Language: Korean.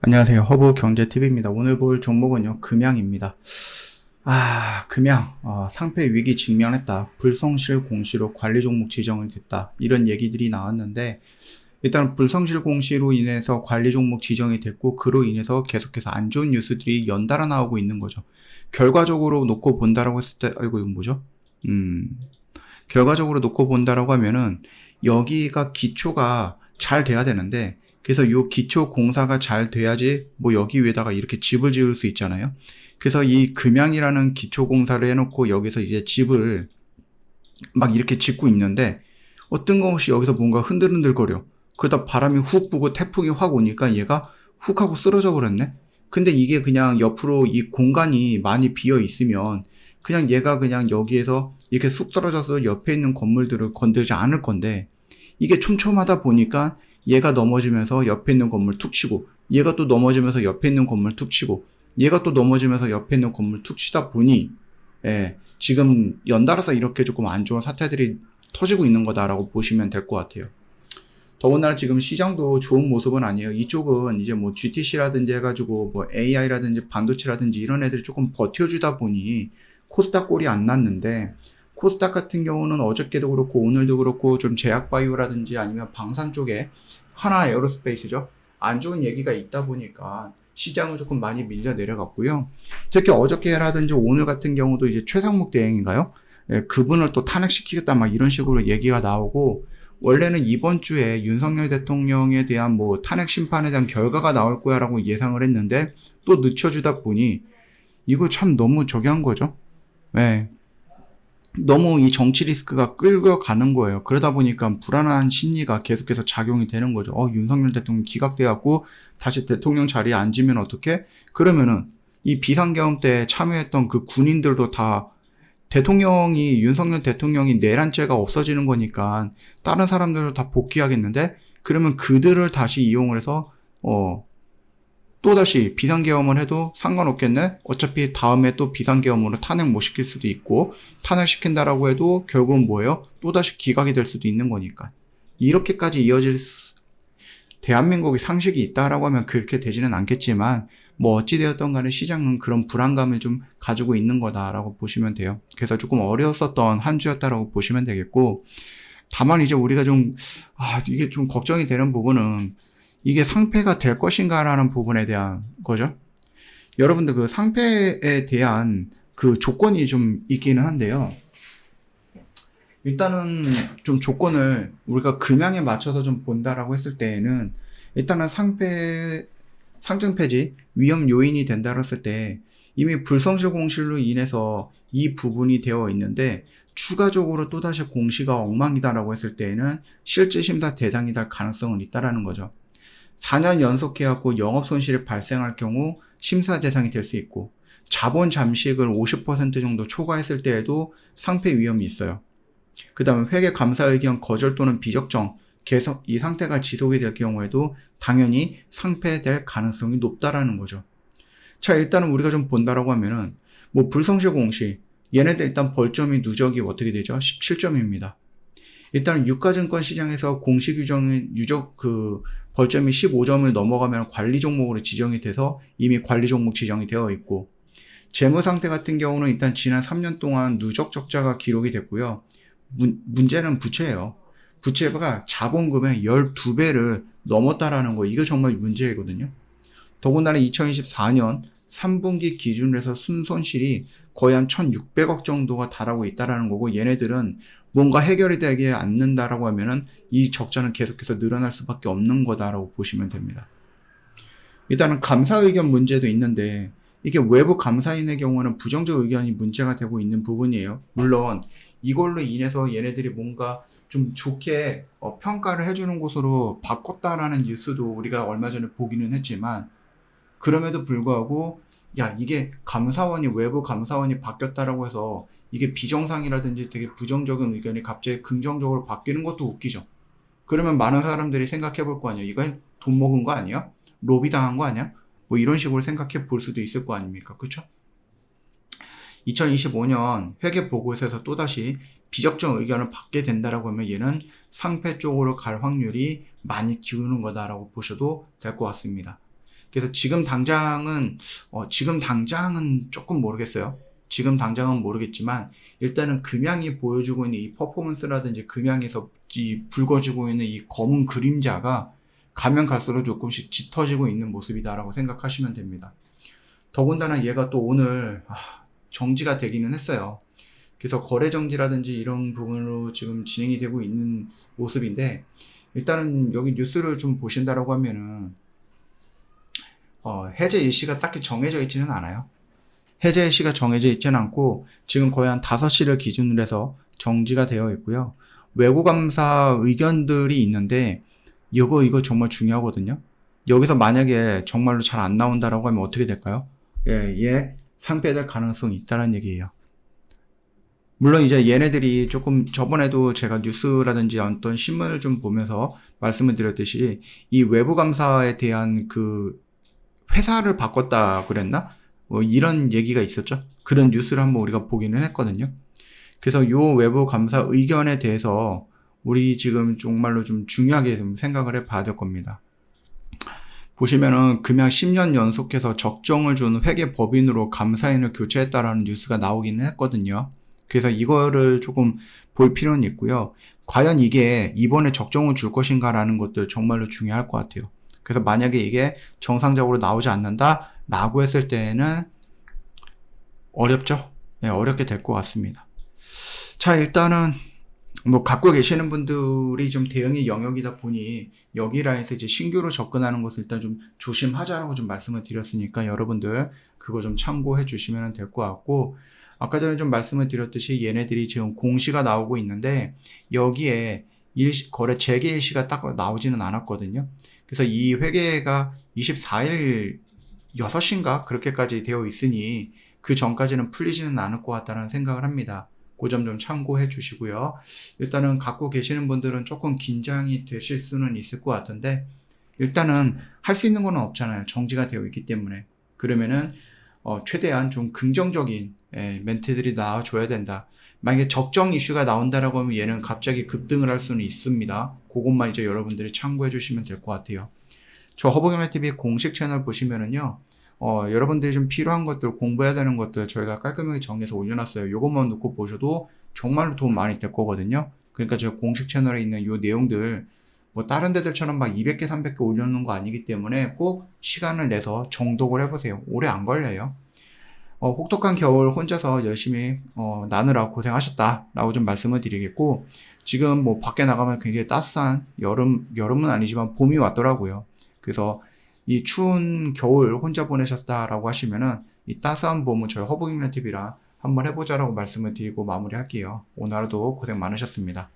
안녕하세요. 허브경제TV입니다. 오늘 볼 종목은요, 금양입니다. 금양, 상패 위기 직면했다. 불성실 공시로 관리 종목 지정이 됐다. 이런 얘기들이 나왔는데, 일단 불성실 공시로 인해서 관리 종목 지정이 됐고, 그로 인해서 계속해서 안 좋은 뉴스들이 연달아 나오고 있는 거죠. 결과적으로 놓고 본다라고 했을 때, 아이고, 이건 뭐죠? 결과적으로 놓고 본다라고 하면은, 여기가 기초가 잘 돼야 되는데, 그래서 요 기초 공사가 잘 돼야지 뭐 여기 위에다가 이렇게 집을 지을 수 있잖아요. 그래서 이 금양이라는 기초 공사를 해놓고 여기서 이제 집을 막 이렇게 짓고 있는데 뜬금없이 여기서 뭔가 흔들흔들거려. 그러다 바람이 훅 부고 태풍이 확 오니까 얘가 훅 하고 쓰러져 버렸네. 근데 이게 그냥 옆으로 이 공간이 많이 비어 있으면 그냥 얘가 그냥 여기에서 이렇게 쑥 떨어져서 옆에 있는 건물들을 건들지 않을 건데, 이게 촘촘하다 보니까 얘가 넘어지면서 옆에 있는 건물 툭 치고, 얘가 또 넘어지면서 옆에 있는 건물 툭 치고, 얘가 또 넘어지면서 옆에 있는 건물 툭 치다 보니, 지금 연달아서 이렇게 조금 안 좋은 사태들이 터지고 있는 거다라고 보시면 될 것 같아요. 더군다나 지금 시장도 좋은 모습은 아니에요. 이쪽은 이제 뭐 GTC라든지 해가지고 뭐 AI라든지 반도체라든지 이런 애들이 조금 버텨주다 보니 코스닥 꼴이 안 났는데, 코스닥 같은 경우는 어저께도 그렇고 오늘도 그렇고 좀 제약바이오라든지 아니면 방산 쪽에 하나 에어로스페이스죠. 안 좋은 얘기가 있다 보니까 시장은 조금 많이 밀려 내려갔고요. 특히 어저께라든지 오늘 같은 경우도 이제 최상목 대행인가요? 그분을 또 탄핵시키겠다 막 이런 식으로 얘기가 나오고, 원래는 이번 주에 윤석열 대통령에 대한 뭐 탄핵 심판에 대한 결과가 나올 거야 라고 예상을 했는데 또 늦춰주다 보니 이거 참 너무 저기 한 거죠. 너무 이 정치 리스크가 끌려가는 거예요. 그러다 보니까 불안한 심리가 계속해서 작용이 되는 거죠. 윤석열 대통령 기각돼갖고 다시 대통령 자리에 앉으면 어떡해? 그러면은 이 비상계엄 때 참여했던 그 군인들도 다 윤석열 대통령이 내란죄가 없어지는 거니까 다른 사람들을 다 복귀하겠는데, 그러면 그들을 다시 이용을 해서 또다시 비상계엄을 해도 상관없겠네? 어차피 다음에 또 비상계엄으로 탄핵 못 시킬 수도 있고, 탄핵시킨다라고 해도 결국은 뭐예요? 또다시 기각이 될 수도 있는 거니까. 이렇게까지 대한민국의 상식이 있다라고 하면 그렇게 되지는 않겠지만, 뭐 어찌되었던 간에 시장은 그런 불안감을 좀 가지고 있는 거다라고 보시면 돼요. 그래서 조금 어려웠었던 한 주였다라고 보시면 되겠고, 다만 이제 우리가 이게 좀 걱정이 되는 부분은 이게 상패가 될 것인가라는 부분에 대한 거죠. 여러분들 그 상패에 대한 그 조건이 좀 있기는 한데요. 일단은 좀 조건을 우리가 금양에 맞춰서 좀 본다라고 했을 때에는, 일단은 상증 폐지 위험 요인이 된다고 했을 때 이미 불성실 공시로 인해서 이 부분이 되어 있는데, 추가적으로 또다시 공시가 엉망이다라고 했을 때에는 실질 심사 대상이 될 가능성은 있다라는 거죠. 4년 연속해갖고 영업 손실이 발생할 경우 심사 대상이 될 수 있고, 자본 잠식을 50% 정도 초과했을 때에도 상패 위험이 있어요. 그 다음에 회계 감사 의견 거절 또는 비적정, 계속 이 상태가 지속이 될 경우에도 당연히 상패될 가능성이 높다라는 거죠. 자, 일단은 우리가 좀 본다라고 하면은 뭐 불성실 공시, 얘네들 일단 벌점이 누적이 어떻게 되죠? 17점입니다. 일단 유가증권 시장에서 공시 규정은 벌점이 15점을 넘어가면 관리 종목으로 지정이 돼서 이미 관리 종목 지정이 되어 있고, 재무 상태 같은 경우는 일단 지난 3년 동안 누적 적자가 기록이 됐고요. 문제는 부채예요. 부채가 자본금의 12배를 넘었다라는 거, 이거 정말 문제이거든요. 더군다나 2024년 3분기 기준으로 해서 순손실이 거의 한 1,600억 정도가 달하고 있다라는 거고, 얘네들은 뭔가 해결이 되지 않는다라고 하면은 이 적자는 계속해서 늘어날 수밖에 없는 거다라고 보시면 됩니다. 일단은 감사 의견 문제도 있는데, 이게 외부 감사인의 경우는 부정적 의견이 문제가 되고 있는 부분이에요. 물론 이걸로 인해서 얘네들이 뭔가 좀 좋게 평가를 해주는 곳으로 바꿨다라는 뉴스도 우리가 얼마 전에 보기는 했지만, 그럼에도 불구하고 이게 외부 감사원이 바뀌었다라고 해서 이게 비정상이라든지 되게 부정적인 의견이 갑자기 긍정적으로 바뀌는 것도 웃기죠. 그러면 많은 사람들이 생각해 볼 거 아니에요. 이건 돈 먹은 거 아니야? 로비 당한 거 아니야? 뭐 이런 식으로 생각해 볼 수도 있을 거 아닙니까? 그쵸? 2025년 회계 보고서에서 또다시 비적정 의견을 받게 된다라고 하면 얘는 상패 쪽으로 갈 확률이 많이 기우는 거다라고 보셔도 될 것 같습니다. 그래서 지금 당장은 조금 모르겠어요. 지금 당장은 모르겠지만 일단은 금양이 보여주고 있는 이 퍼포먼스라든지 금양에서 이 붉어지고 있는 이 검은 그림자가 가면 갈수록 조금씩 짙어지고 있는 모습이다라고 생각하시면 됩니다. 더군다나 얘가 또 오늘 정지가 되기는 했어요. 그래서 거래 정지라든지 이런 부분으로 지금 진행이 되고 있는 모습인데, 일단은 여기 뉴스를 좀 보신다라고 하면은 해제 일시가 딱히 정해져 있지는 않아요. 해제 일시가 정해져 있지는 않고 지금 거의 한 5시를 기준으로 해서 정지가 되어 있고요. 외부 감사 의견들이 있는데 이거 정말 중요하거든요. 여기서 만약에 정말로 잘 안 나온다라고 하면 어떻게 될까요? 예, 상폐될 가능성이 있다는 얘기예요. 물론 이제 얘네들이 조금, 저번에도 제가 뉴스라든지 어떤 신문을 좀 보면서 말씀을 드렸듯이 이 외부 감사에 대한 그 회사를 바꿨다 그랬나? 뭐 이런 얘기가 있었죠. 그런 뉴스를 한번 우리가 보기는 했거든요. 그래서 요 외부 감사 의견에 대해서 우리 지금 정말로 좀 중요하게 좀 생각을 해 봐야 될 겁니다. 보시면은 금양 10년 연속해서 적정을 준 회계법인으로 감사인을 교체했다라는 뉴스가 나오기는 했거든요. 그래서 이거를 조금 볼 필요는 있고요. 과연 이게 이번에 적정을 줄 것인가라는 것들 정말로 중요할 것 같아요. 그래서 만약에 이게 정상적으로 나오지 않는다 라고 했을 때는 어렵죠. 네, 어렵게 될 것 같습니다. 자, 일단은 뭐 갖고 계시는 분들이 좀 대응의 영역이다 보니 여기 라인에서 이제 신규로 접근하는 것을 일단 좀 조심하자라고 좀 말씀을 드렸으니까 여러분들 그거 좀 참고해 주시면 될 것 같고, 아까 전에 좀 말씀을 드렸듯이 얘네들이 지금 공시가 나오고 있는데 여기에 거래 재개 일시가 딱 나오지는 않았거든요. 그래서 이 회계가 24일 6시인가 그렇게까지 되어 있으니 그 전까지는 풀리지는 않을 것 같다는 생각을 합니다. 그 점 좀 참고해 주시고요. 일단은 갖고 계시는 분들은 조금 긴장이 되실 수는 있을 것 같은데 일단은 할 수 있는 건 없잖아요. 정지가 되어 있기 때문에. 그러면은 최대한 좀 긍정적인 멘트들이 나와줘야 된다. 만약에 적정 이슈가 나온다라고 하면 얘는 갑자기 급등을 할 수는 있습니다. 그것만 이제 여러분들이 참고해 주시면 될 것 같아요. 저 허브경제TV 공식 채널 보시면은요, 여러분들이 좀 필요한 것들, 공부해야 되는 것들 저희가 깔끔하게 정리해서 올려놨어요. 요것만 놓고 보셔도 정말로 도움 많이 될 거거든요. 그러니까 저 공식 채널에 있는 요 내용들, 뭐 다른 데들처럼 막 200개, 300개 올려놓는 거 아니기 때문에 꼭 시간을 내서 정독을 해보세요. 오래 안 걸려요. 혹독한 겨울 혼자서 열심히 나느라 고생하셨다라고 좀 말씀을 드리겠고, 지금 뭐 밖에 나가면 굉장히 따스한 여름은 아니지만 봄이 왔더라고요. 그래서 이 추운 겨울 혼자 보내셨다라고 하시면은 이 따스한 봄은 저희 허브경제TV랑 한번 해보자라고 말씀을 드리고 마무리할게요. 오늘 하루도 고생 많으셨습니다.